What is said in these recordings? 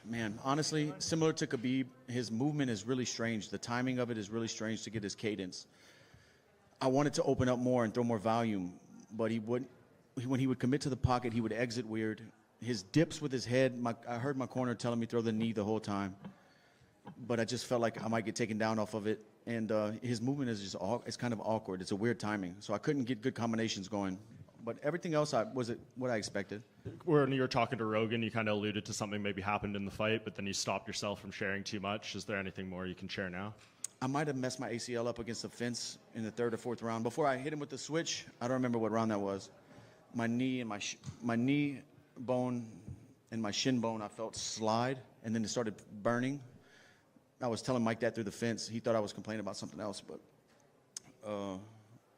Man, honestly, similar to Khabib, his movement is really strange. The timing of it is really strange to get his cadence. I wanted to open up more and throw more volume, but when he would commit to the pocket, he would exit weird. His dips with his head, I heard my corner telling me throw the knee the whole time, but I just felt like I might get taken down off of it. And his movement is just it's kind of awkward. It's a weird timing, so I couldn't get good combinations going. But everything else was what I expected. When you were talking to Rogan, you kind of alluded to something maybe happened in the fight, but then you stopped yourself from sharing too much. Is there anything more you can share now? I might have messed my ACL up against the fence in the third or fourth round. Before I hit him with the switch, I don't remember what round that was. My knee and my knee bone and my shin bone, I felt slide, and then it started burning. I was telling Mike that through the fence. He thought I was complaining about something else,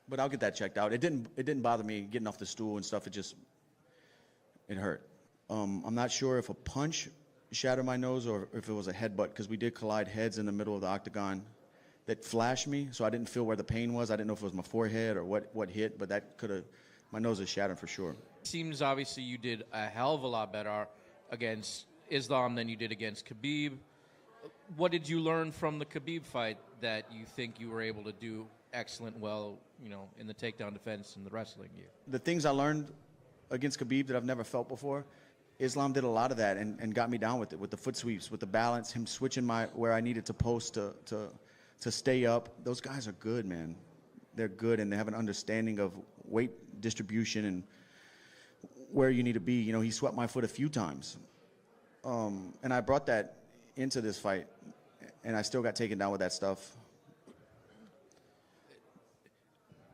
but I'll get that checked out. It didn't bother me getting off the stool and stuff. It hurt. I'm not sure if a punch shattered my nose or if it was a headbutt, because we did collide heads in the middle of the octagon that flashed me, so I didn't feel where the pain was. I didn't know if it was my forehead or what hit, but that could have, my nose is shattered for sure. Seems obviously you did a hell of a lot better against Islam than you did against Khabib. What did you learn from the Khabib fight that you think you were able to do excellent well, in the takedown defense and the wrestling? The things I learned against Khabib that I've never felt before, Islam did a lot of that and got me down with it, with the foot sweeps, with the balance, him switching where I needed to post to stay up. Those guys are good, man. They're good, and they have an understanding of weight distribution and where you need to be. He swept my foot a few times. And I brought that into this fight, and I still got taken down with that stuff.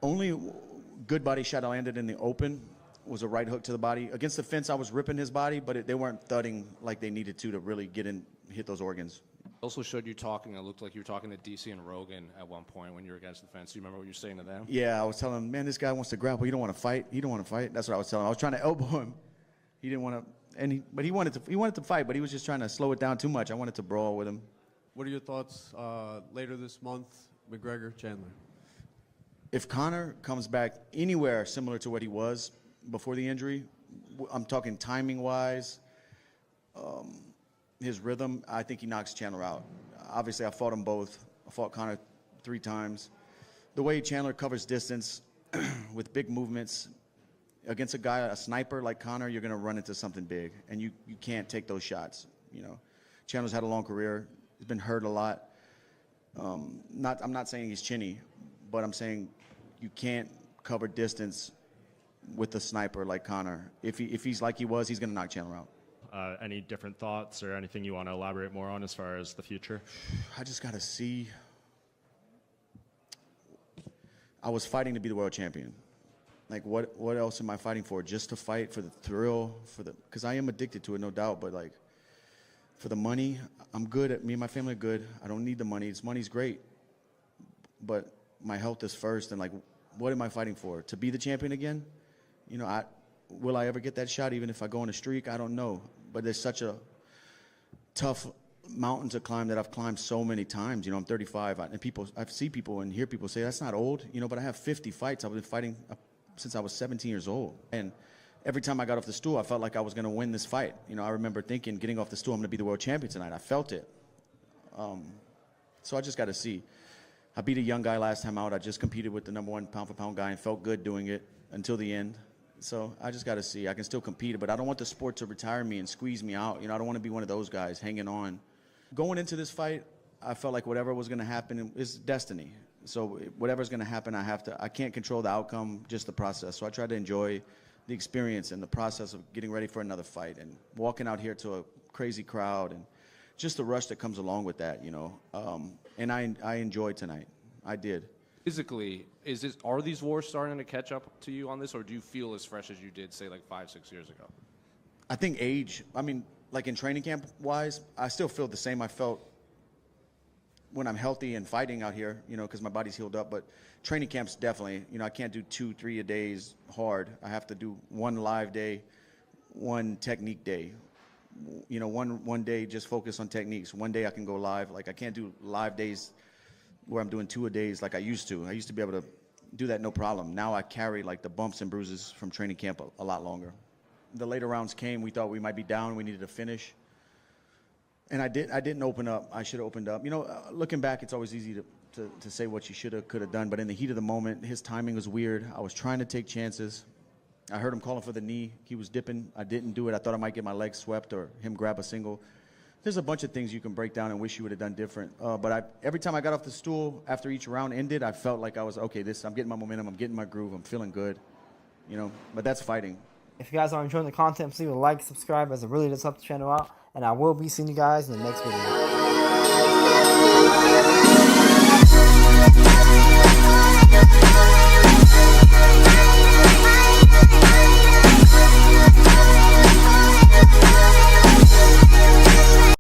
Only good body shot I landed in the open was a right hook to the body. Against the fence, I was ripping his body, but they weren't thudding like they needed to really hit those organs. Also showed you talking. It looked like you were talking to DC and Rogan at one point when you were against the fence. Do you remember what you were saying to them? Yeah, I was telling him, man, this guy wants to grapple. He don't want to fight. He don't want to fight. That's what I was telling him. I was trying to elbow him. He didn't want to, but he wanted to fight, but he was just trying to slow it down too much. I wanted to brawl with him. What are your thoughts later this month, McGregor, Chandler? If Conor comes back anywhere similar to what he was before the injury, I'm talking timing-wise, his rhythm, I think he knocks Chandler out. Obviously, I fought them both. I fought Conor 3 times. The way Chandler covers distance with big movements, against a sniper like Conor, you're going to run into something big, and you can't take those shots. Chandler's had a long career. He's been hurt a lot. I'm not saying he's chinny, but I'm saying you can't cover distance with a sniper like Conor. If he's like he was, he's going to knock Chandler out. Any different thoughts or anything you want to elaborate more on as far as the future? I just got to see. I was fighting to be the world champion. Like, what else am I fighting for? Just to fight for the thrill, because I am addicted to it, no doubt, but like, for the money, I'm good. Me and my family are good. I don't need the money. Money's great, but my health is first. And like, what am I fighting for? To be the champion again? Will I ever get that shot? Even if I go on a streak, I don't know. But there's such a tough mountain to climb that I've climbed so many times. I'm 35, and I see people and hear people say that's not old. But I have 50 fights. I've been fighting since I was 17 years old, and every time I got off the stool, I felt like I was going to win this fight. I remember thinking, getting off the stool, I'm going to be the world champion tonight. I felt it. So I just got to see. I beat a young guy last time out. I just competed with the #1 pound-for-pound guy and felt good doing it until the end. So I just got to see. I can still compete, but I don't want the sport to retire me and squeeze me out. I don't want to be one of those guys hanging on. Going into this fight, I felt like whatever was going to happen is destiny. So whatever's going to happen, I can't control the outcome, just the process. So I try to enjoy the experience and the process of getting ready for another fight and walking out here to a crazy crowd and just the rush that comes along with that, and I enjoyed tonight. I did. Physically, are these wars starting to catch up to you on this, or do you feel as fresh as you did, say, like 5-6 years ago? I think age, like in training camp-wise, I still feel the same I felt when I'm healthy and fighting out here, because my body's healed up. But training camps definitely, I can't do 2-3 a days hard. I have to do 1 live day, 1 technique day. One day just focus on techniques. 1 day I can go live. Like, I can't do live days where I'm doing 2 a days like I used to. I used to be able to do that no problem. Now I carry like the bumps and bruises from training camp a lot longer. The later rounds came. We thought we might be down. We needed to finish. And I didn't open up. I should have opened up. You know, looking back, it's always easy to say what you should have, could have done. But in the heat of the moment, his timing was weird. I was trying to take chances. I heard him calling for the knee. He was dipping. I didn't do it. I thought I might get my legs swept or him grab a single. There's a bunch of things you can break down and wish you would have done different. But every time I got off the stool after each round ended, I felt like I was, okay, I'm getting my momentum. I'm getting my groove. I'm feeling good. You know, but that's fighting. If you guys are enjoying the content, please leave a like, subscribe, as it really does help the channel out. And I will be seeing you guys in the next video.